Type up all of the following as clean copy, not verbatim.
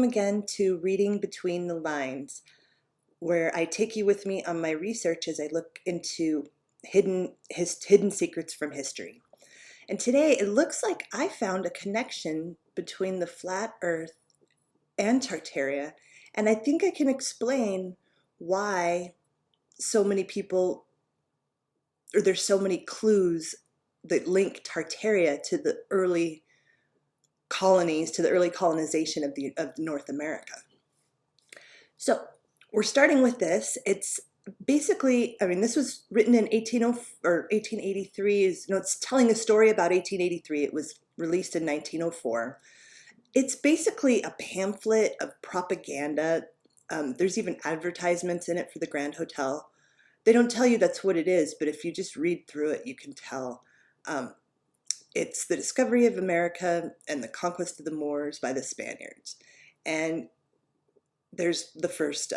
Again to Reading Between the Lines, where I take you with me on my research as I look into hidden secrets from history. And today it looks like I found a connection between the flat earth and Tartaria, and I think I can explain why so many people, or there's so many clues that link Tartaria to the early colonies, to the early colonization of North America. So we're starting with this. It's basically, this was written in 1883. It's telling a story about 1883. It was released in 1904. It's basically a pamphlet of propaganda. There's even advertisements in it for the Grand Hotel. They don't tell you that's what it is, but if you just read through it, you can tell. It's the discovery of America and the conquest of the Moors by the Spaniards. And there's the first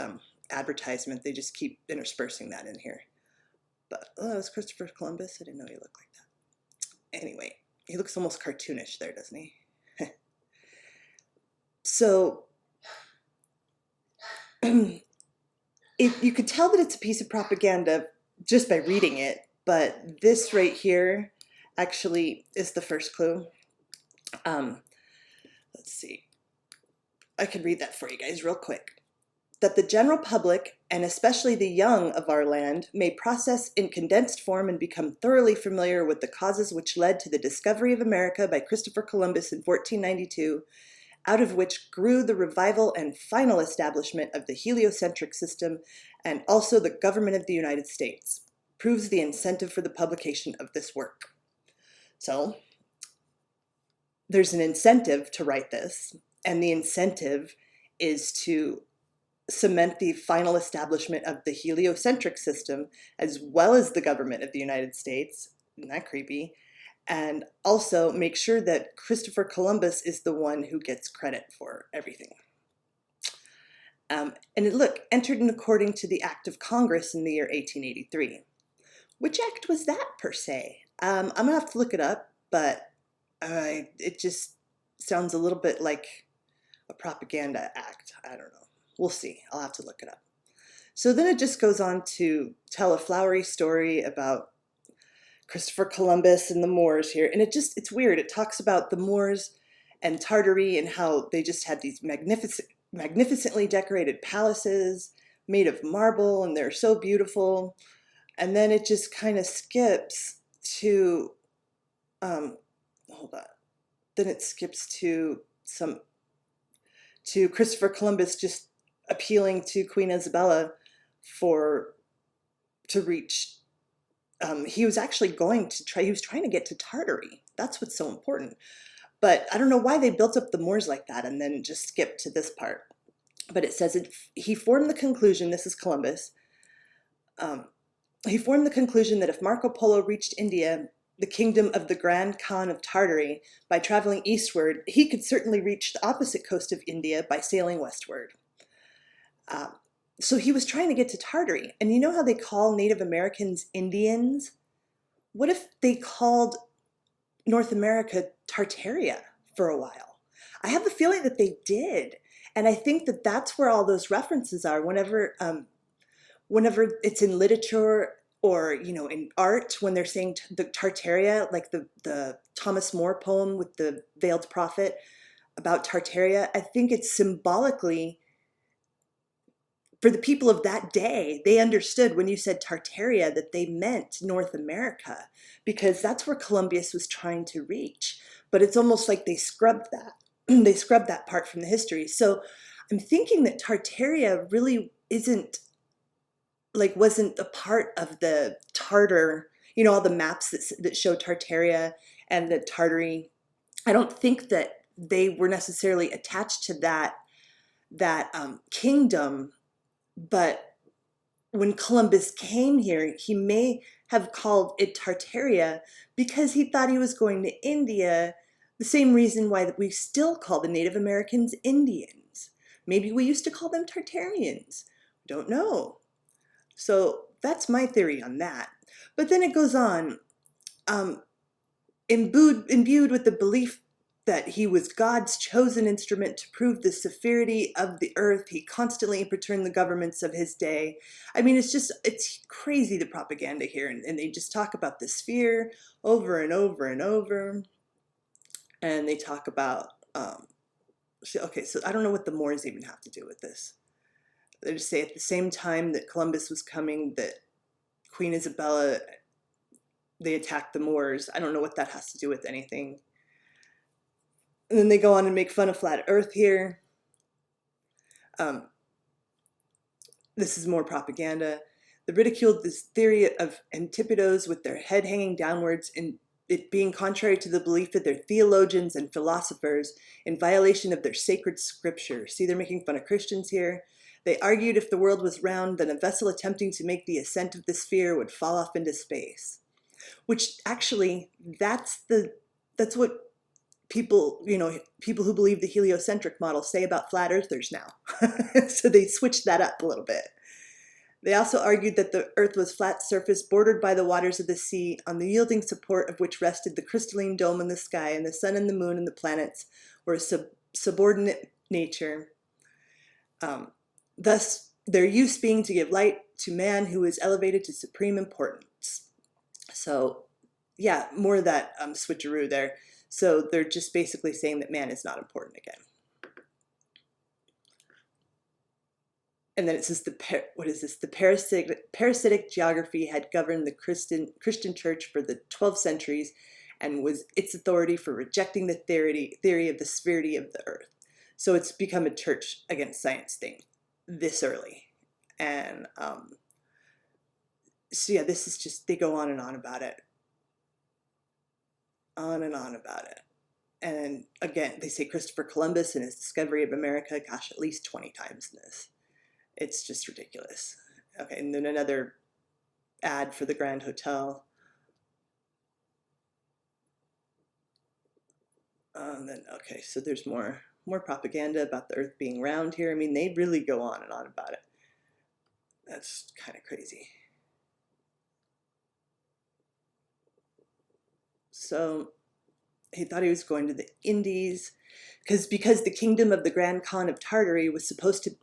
advertisement. They just keep interspersing that in here. But, oh, it's Christopher Columbus. I didn't know he looked like that. Anyway, he looks almost cartoonish there, doesn't he? So, you could tell that it's a piece of propaganda just by reading it, but this right here actually is the first clue. Let's see. I can read that for you guys real quick. That the general public, and especially the young of our land, may process in condensed form and become thoroughly familiar with the causes which led to the discovery of America by Christopher Columbus in 1492, out of which grew the revival and final establishment of the heliocentric system and also the government of the United States, proves the incentive for the publication of this work. So, there's an incentive to write this, and the incentive is to cement the final establishment of the heliocentric system, as well as the government of the United States. Isn't that creepy? And also make sure that Christopher Columbus is the one who gets credit for everything. And look, entered in according to the Act of Congress in the year 1883. Which act was that, per se? I'm going to have to look it up, but it just sounds a little bit like a propaganda act. I don't know. We'll see. I'll have to look it up. So then it just goes on to tell a flowery story about Christopher Columbus and the Moors here. And it's weird. It talks about the Moors and Tartary and how they just had these magnificently decorated palaces made of marble, and they're so beautiful. And then it just kind of skips to, hold on. Then it skips to Christopher Columbus just appealing to Queen Isabella to reach. He was actually he was trying to get to Tartary. That's what's so important. But I don't know why they built up the Moors like that and then just skipped to this part. But it says he formed the conclusion, this is Columbus, he formed the conclusion that if Marco Polo reached India, the kingdom of the Grand Khan of Tartary, by traveling eastward, he could certainly reach the opposite coast of India by sailing westward. So he was trying to get to Tartary. And you know how they call Native Americans Indians? What if they called North America Tartaria for a while? I have the feeling that they did. And I think that that's where all those references are. Whenever it's in literature or, in art, when they're saying the Tartaria, like the Thomas More poem with the Veiled Prophet about Tartaria, I think it's symbolically, for the people of that day, they understood when you said Tartaria that they meant North America, because that's where Columbus was trying to reach. But it's almost like they scrubbed that. They scrubbed that part from the history. So I'm thinking that Tartaria really wasn't a part of the Tartar, all the maps that show Tartaria and the Tartary. I don't think that they were necessarily attached to that kingdom. But when Columbus came here, he may have called it Tartaria because he thought he was going to India, the same reason why we still call the Native Americans Indians. Maybe we used to call them Tartarians. Don't know. So that's my theory on that. But then it goes on, imbued with the belief that he was God's chosen instrument to prove the severity of the earth. He constantly overturned the governments of his day. I mean, it's crazy, the propaganda here. And they just talk about the sphere over and over and over. And they talk about, okay, so I don't know what the Moors even have to do with this. They just say at the same time that Columbus was coming, that Queen Isabella, they attacked the Moors. I don't know what that has to do with anything. And then they go on and make fun of flat earth here. This is more propaganda. They ridiculed this theory of antipodes with their head hanging downwards, and it being contrary to the belief of their theologians and philosophers, in violation of their sacred scripture. See, they're making fun of Christians here. They argued if the world was round, then a vessel attempting to make the ascent of the sphere would fall off into space. Which actually, that's what people, people who believe the heliocentric model say about flat earthers now. So they switched that up a little bit. They also argued that the earth was flat surface bordered by the waters of the sea, on the yielding support of which rested the crystalline dome in the sky, and the sun and the moon and the planets were a subordinate nature. Thus, their use being to give light to man who is elevated to supreme importance. So, yeah, more of that switcheroo there. So they're just basically saying that man is not important again. And then it says the parasitic geography had governed the Christian church for the 12 centuries and was its authority for rejecting the theory of the sphericity of the earth. So it's become a church against science thing this early. And so yeah, this is just, they go on and on about it. On and on about it. And again, they say Christopher Columbus and his discovery of America, gosh, at least 20 times in this. It's just ridiculous. Okay, and then another ad for the Grand Hotel. And then, okay, so there's more propaganda about the earth being round here. I mean, they really go on and on about it. That's kind of crazy. So he thought he was going to the Indies because the kingdom of the Grand Khan of Tartary was supposed to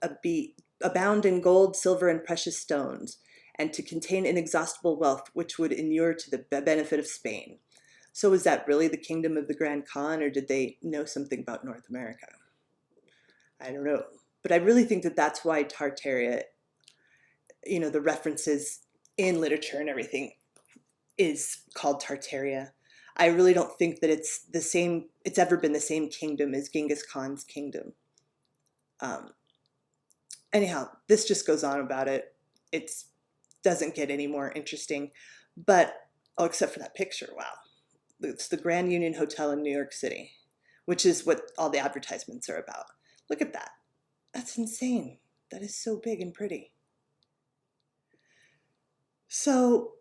abound in gold, silver, and precious stones, and to contain inexhaustible wealth, which would inure to the benefit of Spain. So was that really the kingdom of the Grand Khan, or did they know something about North America? I don't know. But I really think that that's why Tartaria, the references in literature and everything is called Tartaria. I really don't think that it's ever been the same kingdom as Genghis Khan's kingdom. Anyhow, this just goes on about it. It doesn't get any more interesting, but, except for that picture, wow. It's the Grand Union Hotel in New York City, which is what all the advertisements are about. Look at that. That's insane. That is so big and pretty. So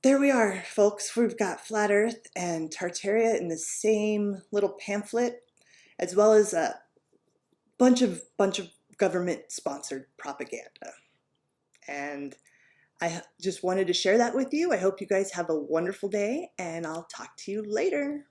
there we are, folks. We've got Flat Earth and Tartaria in the same little pamphlet, as well as a bunch of government-sponsored propaganda. And I just wanted to share that with you. I hope you guys have a wonderful day, and I'll talk to you later.